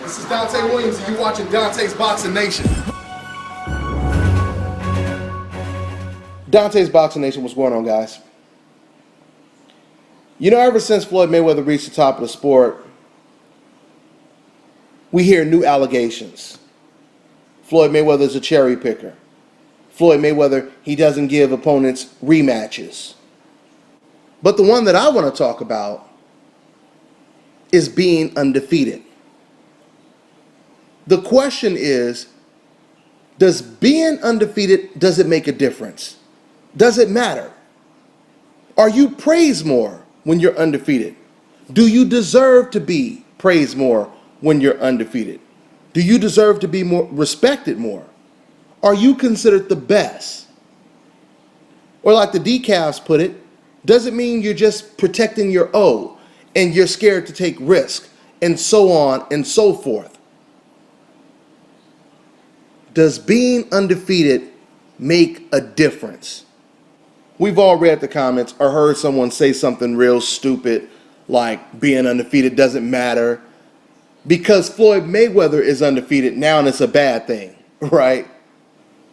This is Dante Williams, and you're watching Dante's Boxing Nation. Dante's Boxing Nation, what's going on, guys? You know, ever since Floyd Mayweather reached the top of the sport, we hear new allegations. Floyd Mayweather's a cherry picker. Floyd Mayweather, he doesn't give opponents rematches. But the one that I want to talk about is being undefeated. The question is, does being undefeated, does it make a difference? Does it matter? Are you praised more when you're undefeated? Do you deserve to be praised more when you're undefeated? Do you deserve to be more respected more? Are you considered the best? Or like the decals put it, does it mean you're just protecting your O and you're scared to take risk and so on and so forth? Does being undefeated make a difference? We've all read the comments or heard someone say something real stupid like being undefeated doesn't matter because Floyd Mayweather is undefeated now and it's a bad thing, right?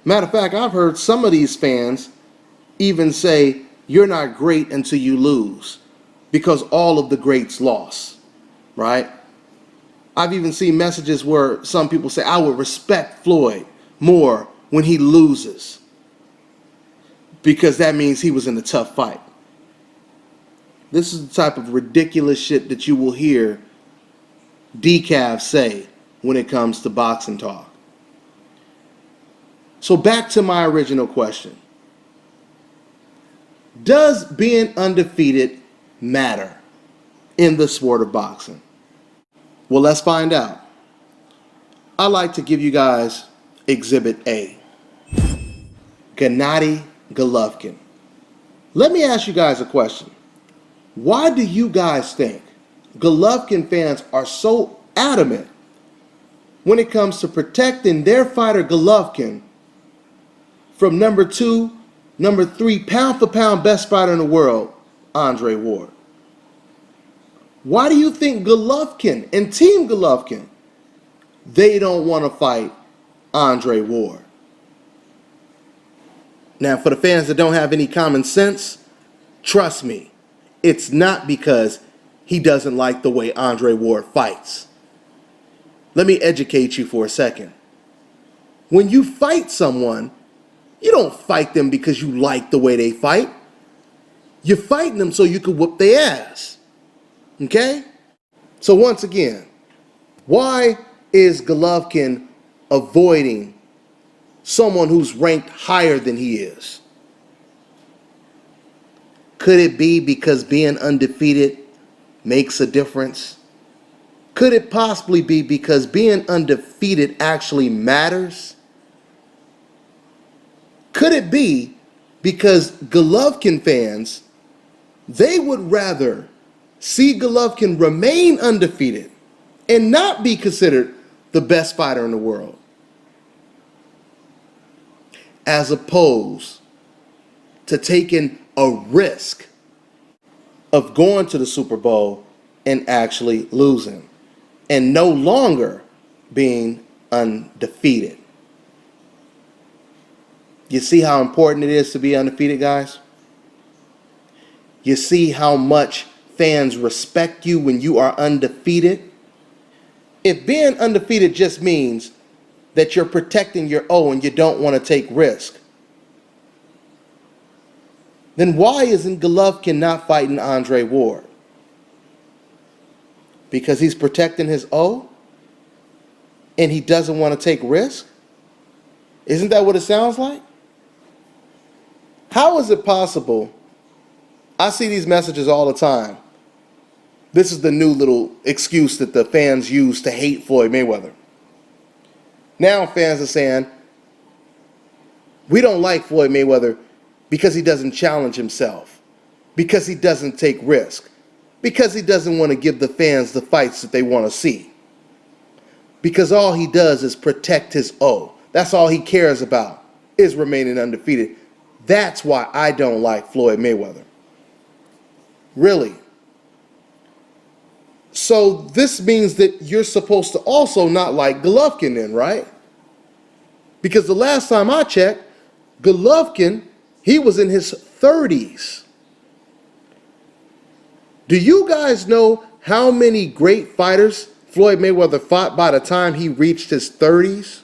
Matter of fact, I've heard some of these fans even say you're not great until you lose because all of the greats lost, right? I've even seen messages where some people say, I would respect Floyd more when he loses because that means he was in a tough fight. This is the type of ridiculous shit that you will hear decaf say when it comes to boxing talk. So back to my original question. Does being undefeated matter in the sport of boxing? Well, let's find out. I'd like to give you guys Exhibit A. Gennady Golovkin. Let me ask you guys a question. Why do you guys think Golovkin fans are so adamant when it comes to protecting their fighter Golovkin from number 2, number 3 pound for pound best fighter in the world, Andre Ward? Why do you think Golovkin and Team Golovkin, they don't want to fight Andre Ward? Now, for the fans that don't have any common sense, trust me, it's not because he doesn't like the way Andre Ward fights. Let me educate you for a second. When you fight someone, you don't fight them because you like the way they fight. You're fighting them so you can whoop their ass. Okay? So once again, why is Golovkin avoiding someone who's ranked higher than he is? Could it be because being undefeated makes a difference? Could it possibly be because being undefeated actually matters? Could it be because Golovkin fans, they would rather see Golovkin remain undefeated and not be considered the best fighter in the world, as opposed to taking a risk of going to the Super Bowl and actually losing and no longer being undefeated? You see how important it is to be undefeated, guys? You see how much fans respect you when you are undefeated? If being undefeated just means that you're protecting your O and you don't want to take risk, then why isn't Golovkin not fighting Andre Ward? Because he's protecting his O and he doesn't want to take risk? Isn't that what it sounds like? How is it possible? I see these messages all the time. This is the new little excuse that the fans use to hate Floyd Mayweather. Now fans are saying, we don't like Floyd Mayweather because he doesn't challenge himself, because he doesn't take risk, because he doesn't want to give the fans the fights that they want to see, because all he does is protect his O. That's all he cares about, is remaining undefeated. That's why I don't like Floyd Mayweather. Really. So this means that you're supposed to also not like Golovkin then, right? Because the last time I checked, Golovkin, he was in his 30s. Do you guys know how many great fighters Floyd Mayweather fought by the time he reached his 30s?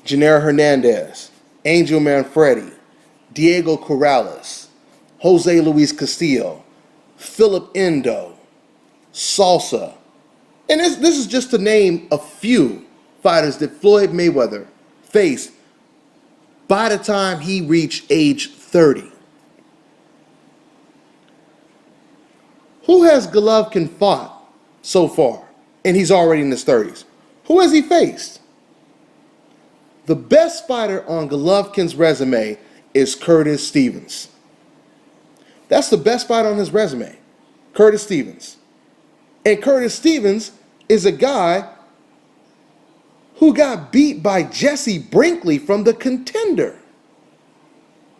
Janelle Hernandez, Angel Manfredi, Diego Corrales, Jose Luis Castillo, Philip Endo, Salsa. And this is just to name a few fighters that Floyd Mayweather faced by the time he reached age 30. Who has Golovkin fought so far? And he's already in his 30s. Who has he faced? The best fighter on Golovkin's resume is Curtis Stevens. That's the best fighter on his resume, Curtis Stevens. And Curtis Stevens is a guy who got beat by Jesse Brinkley from the Contender,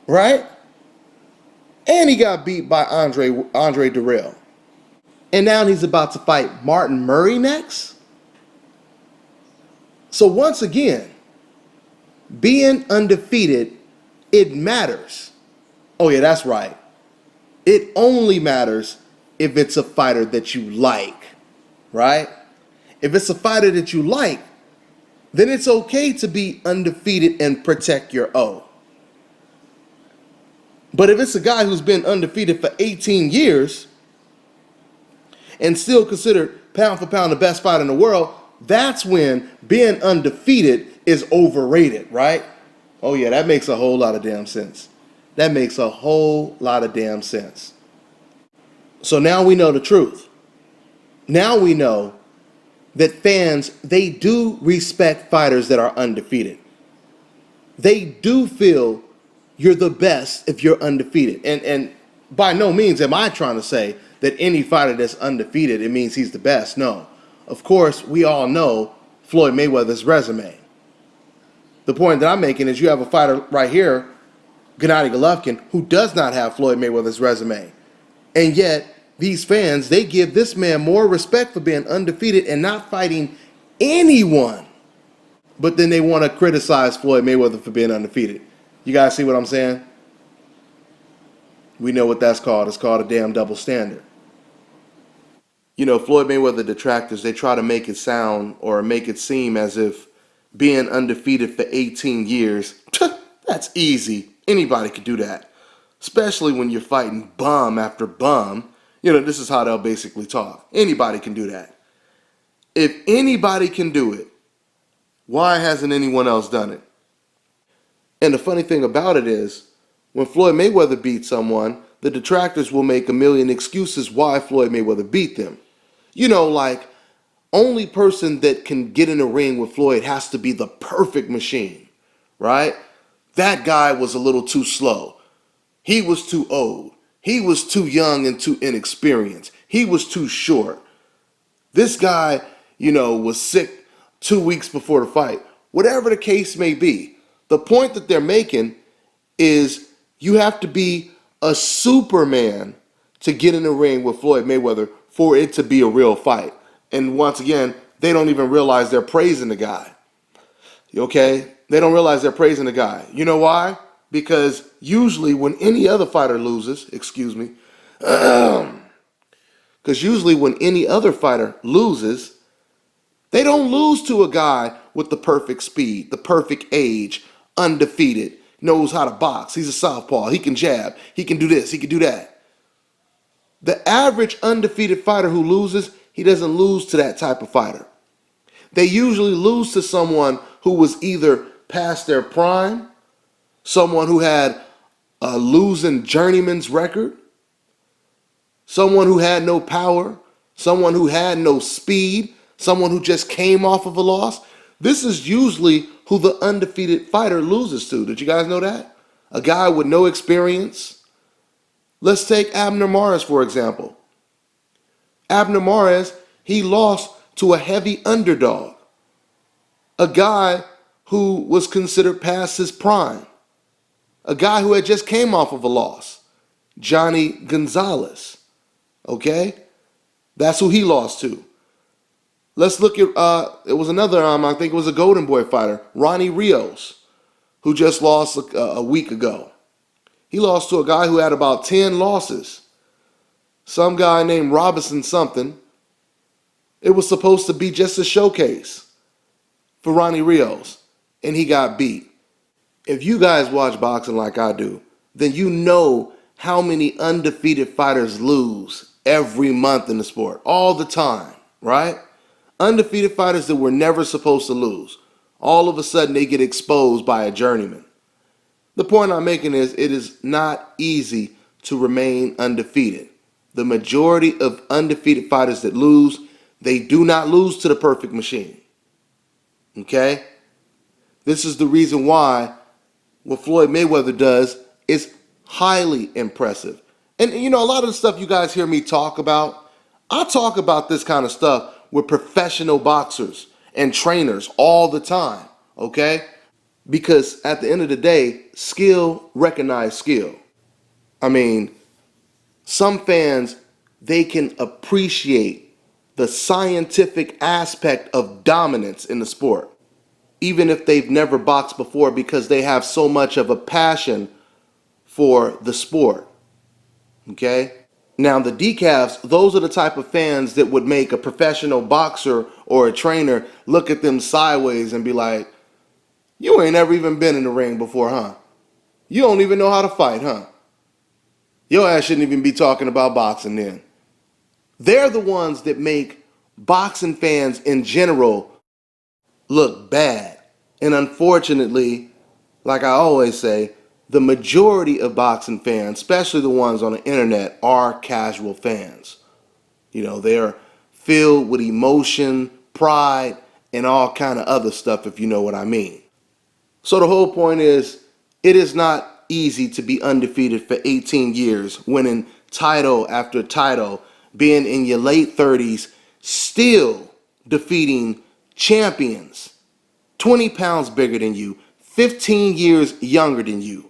right? And he got beat by Andre Durrell. And now he's about to fight Martin Murray next. So once again, being undefeated, it matters. Oh yeah, that's right. It only matters if it's a fighter that you like, right? If it's a fighter that you like, then it's okay to be undefeated and protect your O. But if it's a guy who's been undefeated for 18 years and still considered pound for pound the best fighter in the world, that's when being undefeated is overrated, right? Oh yeah, that makes a whole lot of damn sense. That makes a whole lot of damn sense. So now we know the truth. Now we know that fans, they do respect fighters that are undefeated. They do feel you're the best if you're undefeated. And by no means am I trying to say that any fighter that's undefeated, it means he's the best. No. Of course, we all know Floyd Mayweather's resume. The point that I'm making is you have a fighter right here, Gennady Golovkin, who does not have Floyd Mayweather's resume. And yet, these fans, they give this man more respect for being undefeated and not fighting anyone. But then they want to criticize Floyd Mayweather for being undefeated. You guys see what I'm saying? We know what that's called. It's called a damn double standard. You know, Floyd Mayweather detractors, they try to make it sound or make it seem as if being undefeated for 18 years, that's easy. Anybody could do that. Especially when you're fighting bum after bum. You know, this is how they'll basically talk. Anybody can do that. If anybody can do it, why hasn't anyone else done it? And the funny thing about it is, when Floyd Mayweather beats someone, the detractors will make a million excuses why Floyd Mayweather beat them. You know, like, only person that can get in a ring with Floyd has to be the perfect machine, right? That guy was a little too slow. He was too old. He was too young and too inexperienced. He was too short. This guy, you know, was sick 2 weeks before the fight. Whatever the case may be, the point that they're making is you have to be a Superman to get in the ring with Floyd Mayweather for it to be a real fight. And once again, they don't even realize they're praising the guy. Okay? They don't realize they're praising the guy. You know why? Because usually when any other fighter loses, because usually when any other fighter loses, they don't lose to a guy with the perfect speed, the perfect age, undefeated, knows how to box. He's a southpaw. He can jab. He can do this. He can do that. The average undefeated fighter who loses, he doesn't lose to that type of fighter. They usually lose to someone who was either past their prime, someone who had a losing journeyman's record, someone who had no power, someone who had no speed, someone who just came off of a loss. This is usually who the undefeated fighter loses to. Did you guys know that? A guy with no experience. Let's take Abner Mares, for example. Abner Mares, he lost to a heavy underdog, a guy who was considered past his prime, a guy who had just came off of a loss, Johnny Gonzalez. Okay? That's who he lost to. Let's look at, it was another, I think it was a Golden Boy fighter, Ronnie Rios, who just lost a week ago. He lost to a guy who had about 10 losses. Some guy named Robinson something. It was supposed to be just a showcase for Ronnie Rios, and he got beat. If you guys watch boxing like I do, then you know how many undefeated fighters lose every month in the sport, all the time, right? Undefeated fighters that were never supposed to lose. All of a sudden, they get exposed by a journeyman. The point I'm making is it is not easy to remain undefeated. The majority of undefeated fighters that lose, they do not lose to the perfect machine. Okay? This is the reason why what Floyd Mayweather does is highly impressive. And you know, a lot of the stuff you guys hear me talk about, I talk about this kind of stuff with professional boxers and trainers all the time, okay? Because at the end of the day, skill recognizes skill. I mean, some fans, they can appreciate the scientific aspect of dominance in the sport, even if they've never boxed before, because they have so much of a passion for the sport. Okay? Now, the decafs, those are the type of fans that would make a professional boxer or a trainer look at them sideways and be like, you ain't ever even been in the ring before, huh? You don't even know how to fight, huh? Your ass shouldn't even be talking about boxing then. They're the ones that make boxing fans in general look bad. And unfortunately, like I always say, the majority of boxing fans, especially the ones on the internet, are casual fans. You know, they're filled with emotion, pride, and all kind of other stuff, if you know what I mean. So the whole point is, it is not easy to be undefeated for 18 years, winning title after title, being in your late 30s, still defeating champions 20 pounds bigger than you, 15 years younger than you.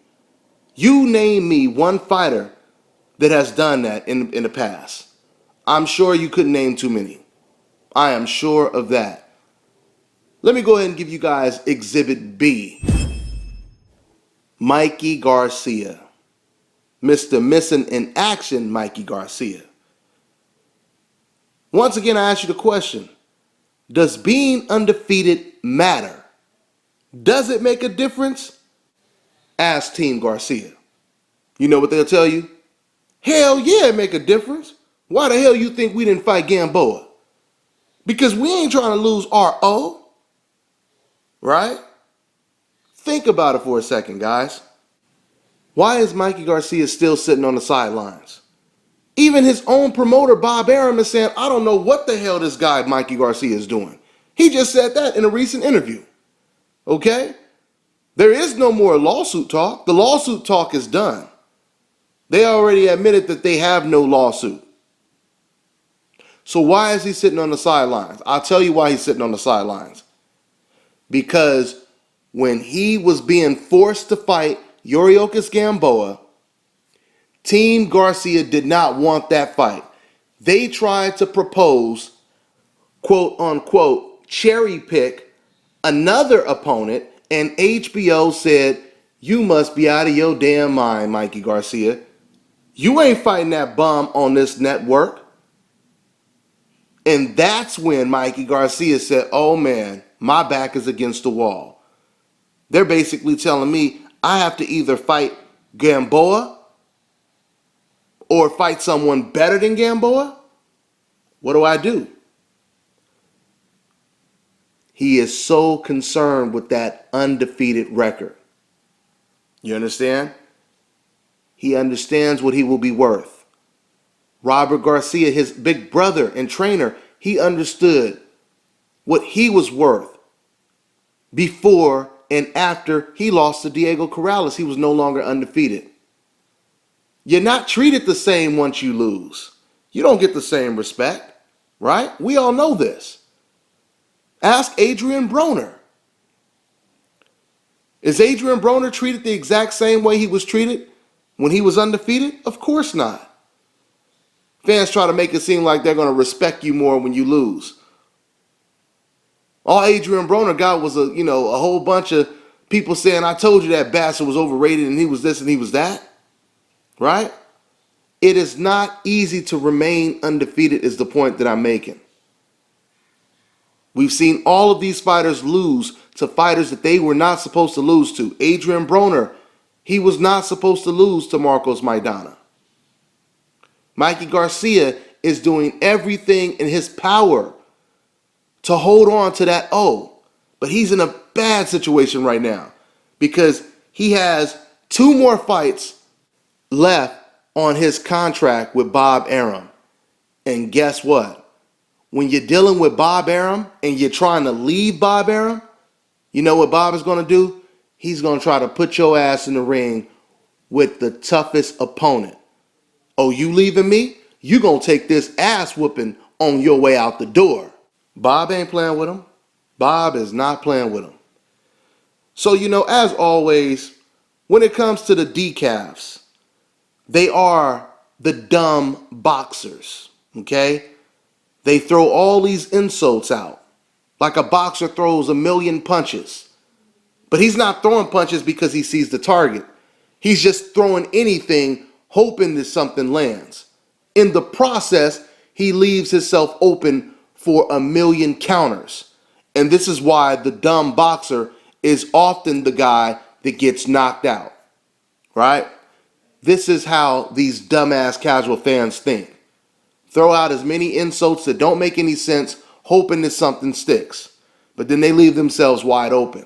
You name me one fighter that has done that in the past. I'm sure you couldn't name too many. I am sure of that. Let me go ahead and give you guys Exhibit B. Mikey Garcia. Mr. Missing in Action, Mikey Garcia. Once again, I ask you the question, does being undefeated matter? Does it make a difference? Ask Team Garcia. You know what they'll tell you? Hell yeah, it make a difference. Why the hell you think we didn't fight Gamboa? Because we ain't trying to lose our O, right? Think about it for a second, guys. Why is Mikey Garcia still sitting on the sidelines? Even his own promoter, Bob Arum, is saying, I don't know what the hell this guy, Mikey Garcia, is doing. He just said that in a recent interview. Okay? There is no more lawsuit talk. The lawsuit talk is done. They already admitted that they have no lawsuit. So why is he sitting on the sidelines? I'll tell you why he's sitting on the sidelines. Because when he was being forced to fight Yuriorkis Gamboa, Team Garcia did not want that fight. They tried to propose, quote unquote, cherry pick another opponent, and HBO said, you must be out of your damn mind, Mikey Garcia. You ain't fighting that bum on this network. And that's when Mikey Garcia said, oh man, my back is against the wall. They're basically telling me I have to either fight Gamboa or fight someone better than Gamboa. What do I do? He is so concerned with that undefeated record. You understand? He understands what he will be worth. Robert Garcia, his big brother and trainer, he understood what he was worth before and after he lost to Diego Corrales. He was no longer undefeated. You're not treated the same once you lose. You don't get the same respect, right? We all know this. Ask Adrian Broner. Is Adrian Broner treated the exact same way he was treated when he was undefeated? Of course not. Fans try to make it seem like they're going to respect you more when you lose. All Adrian Broner got was a whole bunch of people saying, I told you that bastard was overrated and he was this and he was that. Right? It is not easy to remain undefeated is the point that I'm making. We've seen all of these fighters lose to fighters that they were not supposed to lose to. Adrian Broner, he was not supposed to lose to Marcos Maidana. Mikey Garcia is doing everything in his power to hold on to that O. But he's in a bad situation right now because he has 2 more fights left on his contract with Bob Arum. And guess what? When you're dealing with Bob Arum and you're trying to leave Bob Arum, you know what Bob is going to do? He's going to try to put your ass in the ring with the toughest opponent. Oh, you leaving me? You going to take this ass whooping on your way out the door. Bob ain't playing with him. Bob is not playing with him. So, as always, when it comes to the decafs, they are the dumb boxers, okay? They throw all these insults out, like a boxer throws a million punches. But he's not throwing punches because he sees the target. He's just throwing anything, hoping that something lands. In the process, he leaves himself open for a million counters. And this is why the dumb boxer is often the guy that gets knocked out, right? This is how these dumbass casual fans think. Throw out as many insults that don't make any sense, hoping that something sticks. But then they leave themselves wide open.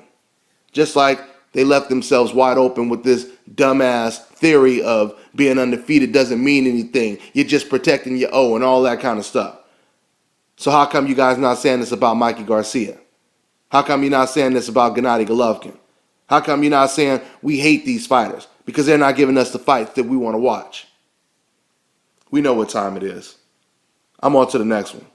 Just like they left themselves wide open with this dumbass theory of being undefeated doesn't mean anything. You're just protecting your O and all that kind of stuff. So how come you guys not saying this about Mikey Garcia? How come you're not saying this about Gennady Golovkin? How come you're not saying we hate these fighters? Because they're not giving us the fights that we want to watch. We know what time it is. I'm on to the next one.